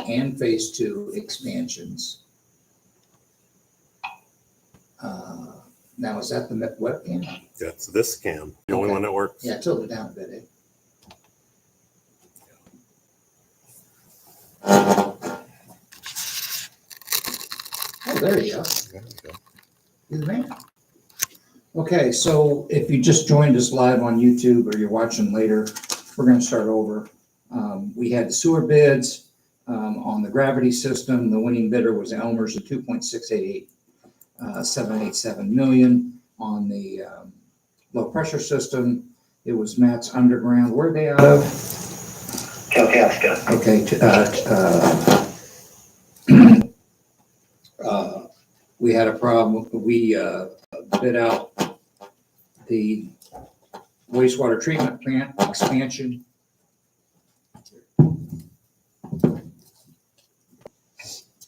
and phase 2 expansions. Now, is that the webcam? That's this cam, the only Okay. one that works. Yeah, tilt it down a bit, Oh, there you go. There we go. You're the man. Okay, so if you just joined us live on YouTube or you're watching later, we're going to start over. We had the sewer bids on the gravity system. The winning bidder was Elmer's at 2.688 million. On the low pressure system, it was Matt's Underground. Where are they out of? Kalkaska. Okay. We had a problem. We bid out the wastewater treatment plant expansion.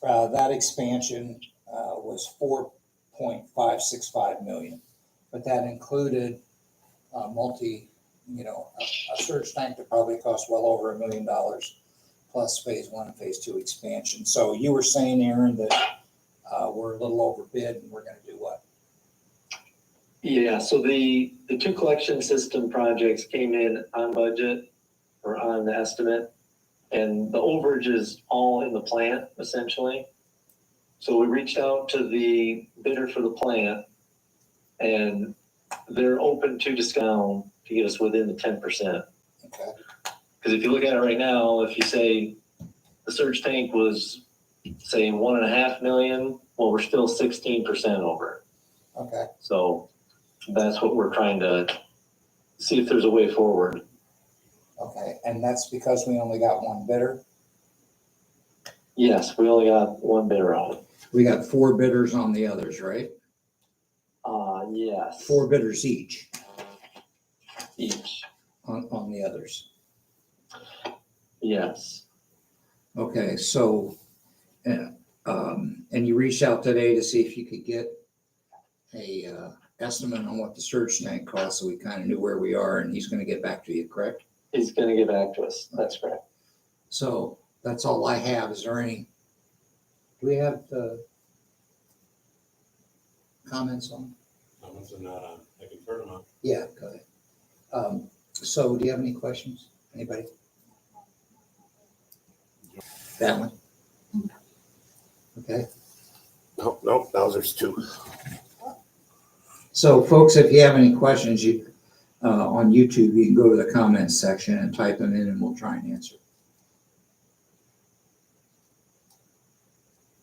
That expansion was 4.565 million, but that included a surge tank that probably cost well over $1 million, plus phase 1 and phase 2 expansion. So you were saying, Aaron, that we're a little overbid and we're going to do what? Yeah, so the two collection system projects came in on budget or on the estimate, and the overage is all in the plant essentially. So we reached out to the bidder for the plant, and they're open to discount to get us within the 10%. Okay. Because if you look at it right now, if you say the surge tank was say 1.5 million, well, we're still 16% over. Okay. So that's what we're trying to see if there's a way forward. Okay. And that's because we only got one bidder. Yes, we only got one bidder on it. We got 4 bidders on the others, right? Yes. 4 bidders each Each. on the others. Yes. Okay. So, and you reached out today to see if you could get a estimate on what the surge tank costs, so we kind of knew where we are, and he's going to get back to you, correct? He's going to get back to us. That's correct. So that's all I have. Is there any? Do we have comments on? Comments are not on. I can turn them on. Yeah, go ahead. So do you have any questions? Anybody? That one? Okay. Nope, Bowser's 2. So folks, if you have any questions, you on YouTube, you can go to the comments section and type them in and we'll try and answer.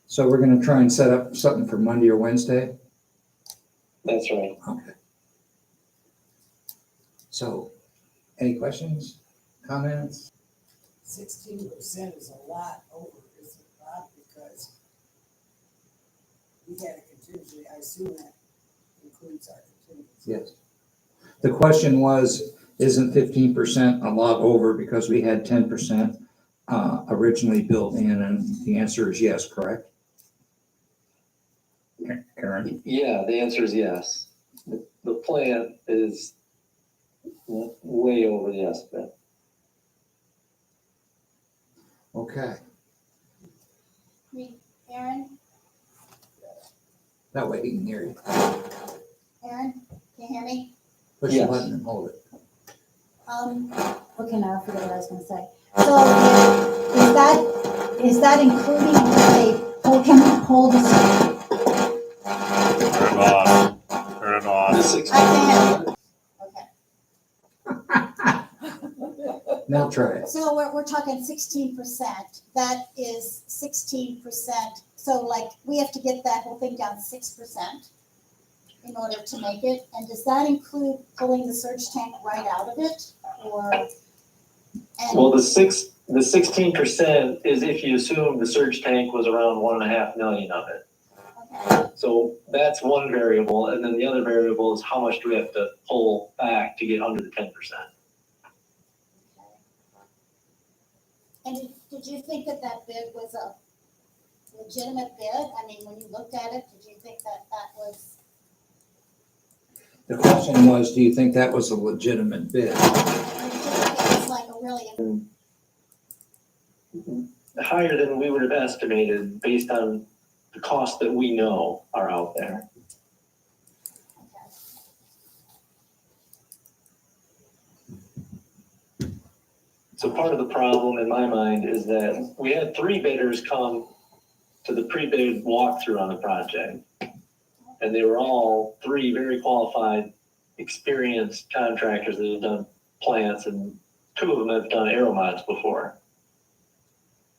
So we're going to try and set up something for Monday or Wednesday? That's right. Okay. So, any questions, comments? 16% is a lot over, is it not? Because we had a contingency, I assume that includes our contingency. Yes. The question was, isn't 15% a lot over because we had 10% originally built in? And the answer is yes, correct? Aaron? Yeah, the answer is yes. The plant is way over the estimate. Okay. Aaron, That way he can hear you. Aaron, can you hear me? Push Yes. the button and hold it. Okay, now I forget what I was gonna say. So is that including can we hold the, Turn it off. Turn it The off. six- I can. Okay, Now try it. so we're talking 16%. That is 16%. So like, we have to get that whole thing down 6% in order to make it. And does that include pulling the surge tank right out of it, or? Well, the 16% is if you assume the surge tank was around 1.5 million of it. Okay. So that's one variable, and then the other variable is how much do we have to pull back to get under the 10%. And did you think that bid was a legitimate bid? I mean, when you looked at it, did you think that was? The question was, do you think that was a legitimate bid? Or did you think it was like a really? higher than we would have estimated based on the costs that we know are out there. So part of the problem in my mind is that we had 3 bidders come to the pre-bid walkthrough on the project. And they were all 3 very qualified, experienced contractors that have done plants, and 2 of them have done aeromods before.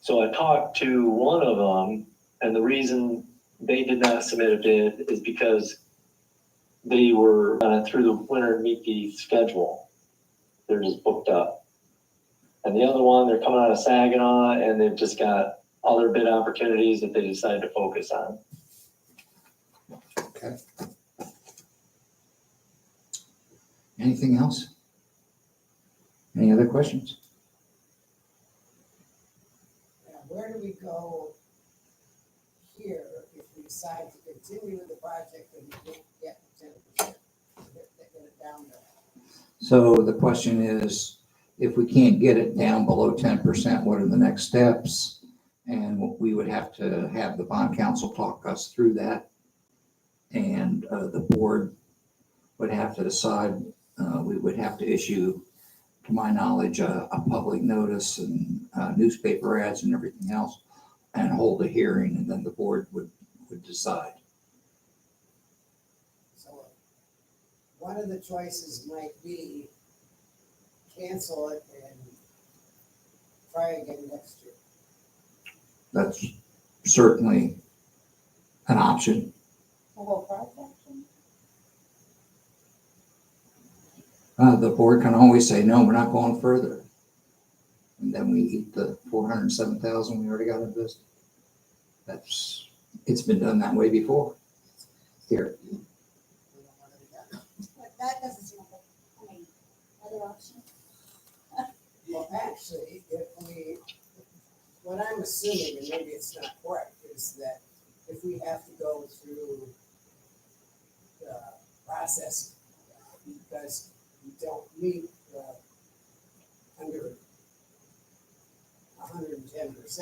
So I talked to one of them, and the reason they did not submit a bid is because they were through the winter meet the schedule. They're just booked up. And the other one, they're coming out of Saginaw, and they've just got other bid opportunities that they decided to focus on. Okay. Anything else? Any other questions? Now, where do we go here if we decide to continue with the project and we can't get 10%? Get it down there. So the question is, if we can't get it down below 10%, what are the next steps? And we would have to have the bond council talk us through that. And the board would have to decide. We would have to issue, to my knowledge, a public notice and newspaper ads and everything else, and hold a hearing, and then the board would decide. So one of the choices might be cancel it and try again next year. That's certainly an option. The whole project? The board can always say, no, we're not going further. And then we eat the 407,000 we already got invested. It's been done that way before. Here, We don't want it again. But that doesn't seem like, I mean, other option. Well, actually, what I'm assuming, and maybe it's not correct, is that if we have to go through the process because we don't meet under 110%,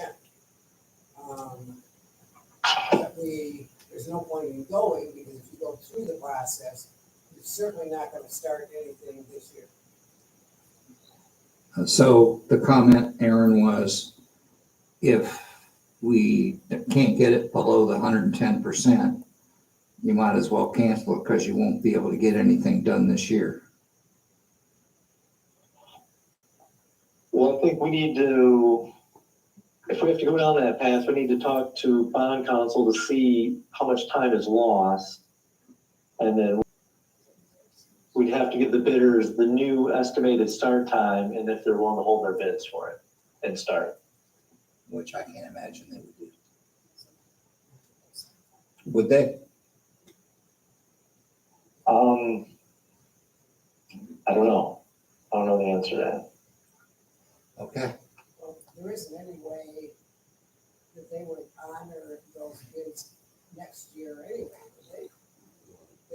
that there's no point in going, because if you go through the process, you're certainly not gonna start anything this year. so the comment, Aaron, was if we can't get it below the 110%, you might as well cancel it because you won't be able to get anything done this year. Well, I think we need to, if we have to go down that path, we need to talk to bond council to see how much time is lost. And then we'd have to give the bidders the new estimated start time, and if they're willing to hold their bids for it and start. Which I can't imagine they would do. Would they? I don't know. I don't know the answer to that. Okay. Well, there isn't any way that they would honor those bids next year anyway, would they?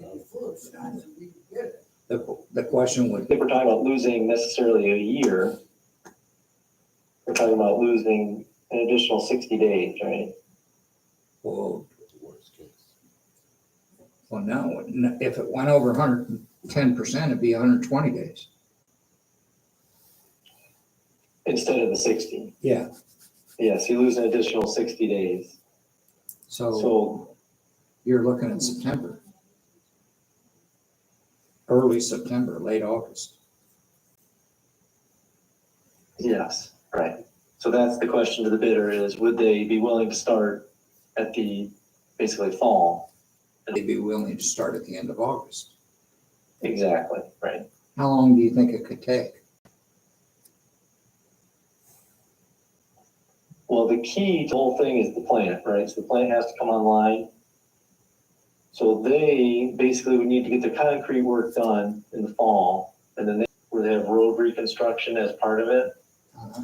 They'd be foolish not to rebid it. The question I would, think we're talking about losing necessarily a year. We're talking about losing an additional 60 days, right? well, Worst case. well, no, if it went over 110%, it'd be 120 days. Instead of the 60. Yeah. Yes, you lose an additional 60 days. So So, you're looking at September. Early September, late August. yes, right. So that's the question to the bidder is, would they be willing to start at the basically fall? They'd be willing to start at the end of August. Exactly, right. How long do you think it could take? Well, the key to the whole thing is the plant, right? So the plant has to come online. So they basically would need to get the concrete work done in the fall, and then where they have road reconstruction as part of it. Uh,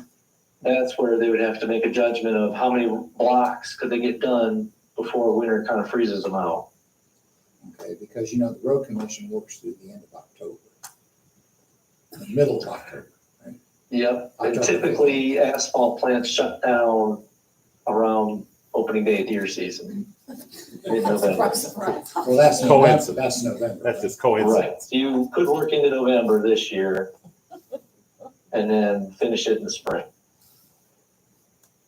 That's where they would have to make a judgment of how many blocks could they get done before winter kind of freezes them out. Okay, because you know, the road commission works through the end of October. The middle of October, right? Yep, and October. typically asphalt plants shut down around opening day of deer season. Mid-November. Surprise. Well, that's Coincidence. that's November. That's just coincidence. Right, so you could work into November this year and then finish it in the spring.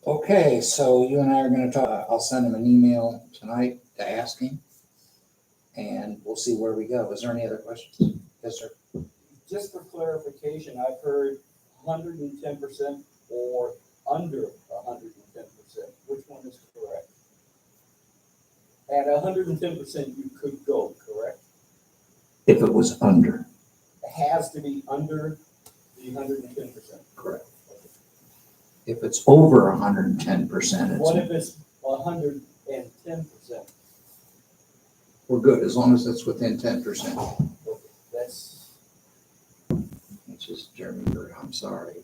Okay, so you and I are gonna talk, I'll send him an email tonight to ask him. And we'll see where we go. Is there any other questions? Yes, sir. Just for clarification, I've heard 110% or under 110%. Which one is correct? At 110%, you could go, correct? If it was under. It has to be under the 110%. Correct. If it's over 110%, What it's, if it's 110%? we're good, as long as it's within 10%. That's, Which is Jeremy Bird, I'm sorry.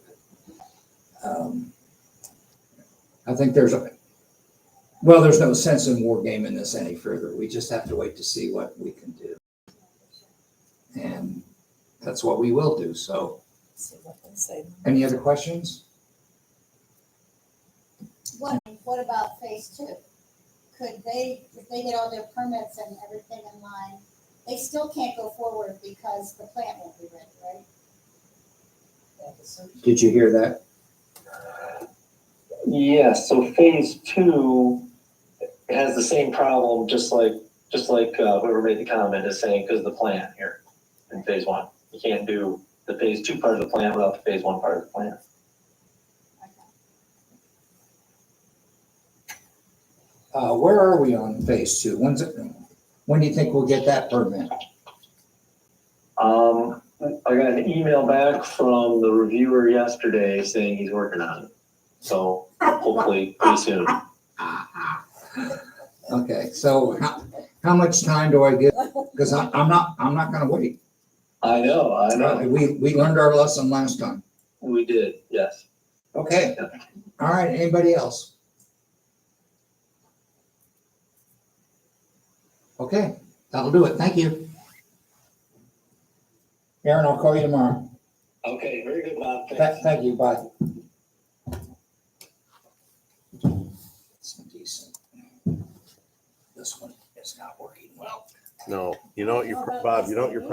I think there's no sense in war gaming this any further. We just have to wait to see what we can do. And that's what we will do. So, See what they say. any other questions? What about phase two? Could they, if they get all their permits and everything in line, they still can't go forward because the plant won't be ready, right? Did you hear that? Yes, so phase two has the same problem, just like whoever made the comment is saying, because the plant here in phase one. You can't do the phase two part of the plant without the phase one part of the plant. Where are we on phase two? When do you think we'll get that permit? I got an email back from the reviewer yesterday saying he's working on it. So hopefully pretty soon. Okay, so how much time do I get? Because I'm not gonna wait. I know. We learned our lesson last time. We did, yes. Okay, all right, anybody else? Okay, that'll do it, thank you. Aaron, I'll call you tomorrow. Okay, very good, Bob. Thanks. Thank you, bye. It's decent. This one is not working well. No, you know what, Bob, you know what your